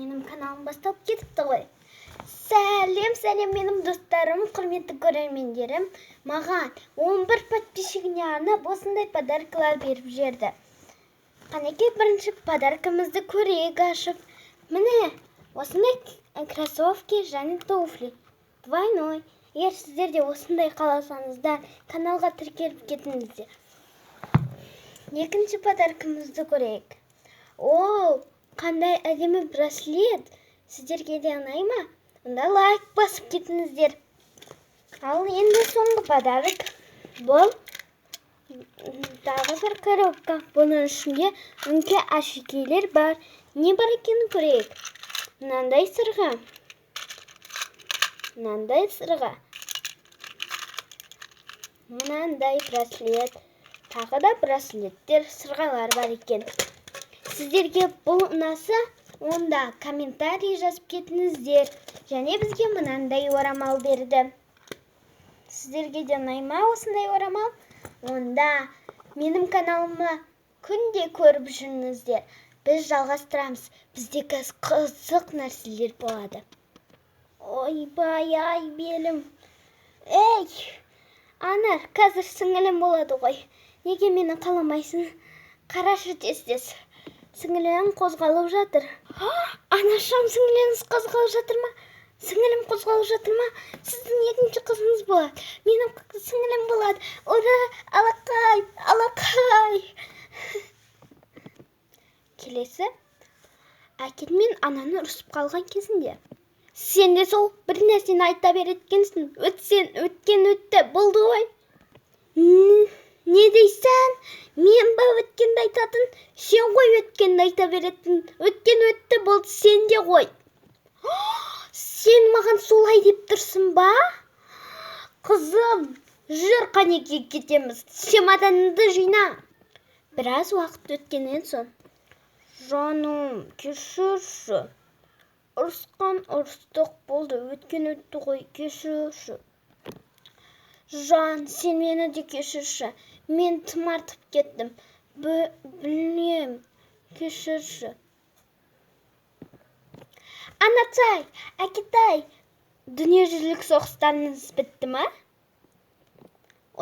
менің каналым басталып кетіпті ғой. Сәлем менің достарым, құрметті көрермендерім. Маған 11 подписчигіне арнап осындай подаркалар беріп жерді. Қанекей бірінші подаркамызды көрейік ашып. Міне, осындай кроссовки және туфли. Двойной. Егер сіздер де осындай қаласаңыздар, каналға тіркеліп кетіңіздер. Екінші подаркамызды көрейік. О, қандай әдемі браслет. Сіздерге де ұнай ма? Онда лайк басып кетіңіздер. Ал енді соңғы подарок. Бұл тағы бір коробка. Бұның ішінде өңке әшекейлер бар. Не бар екенін көрейік. Мынандай сырға. Мынандай браслет. Тағы да браслеттер, сырғалар бар екен. Сіздерге бұл ұнаса, онда комментарий жазып кетіңіздер. Және бізге мынандай орамал берді. Сіздерге де ұнай ма осындай орамал? Онда менің каналыма күнде көріп жүріңіздер. Біз жалғастырамыз. Бізде қызық нәрселер болады. Ойбай, ай белім. Ей, Анар, қазір сіңілім болады ғой. Неге мені қаламайсың? Қарашы тез. Сіңілім қозғалып жатыр. Анашым, сіңіліңіз қозғалып жатыр ма? Сіңілім қозғалып жатыр ма? Сіздің екінші қызыңыз болады. Менің сіңілім болады. Ура, алақай. Келесі. Әкем мен ананы ұрысып қалған кезінде. Сен де сол бір нәрсені айта береткенсің. Өтті, болды ғой. Не дейсің? Мен ба өткенді айтатын? Сен ғой өткенді айта беретін. Өтті, болды, сен де ғой. Сен маған солай деп тұрсың ба? Қызым, жүр қанекей кетеміз. Чемоданыңды жина. Біраз уақыт өткеннен соң. Жаным, кешірші. Ұрыстық болды. Өтті ғой, кешірші. Жан, сен мені де кешірші. Мен тым артып кеттім. Білмем, кешірші. Анатай, әкетай, дүниежүзілік соғыстарыңыз бітті ма?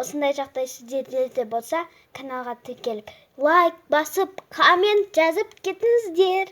Осындай жағдай сіздерде де болса, каналға тіркеліп, лайк басып, коммент жазып кетіңіздер.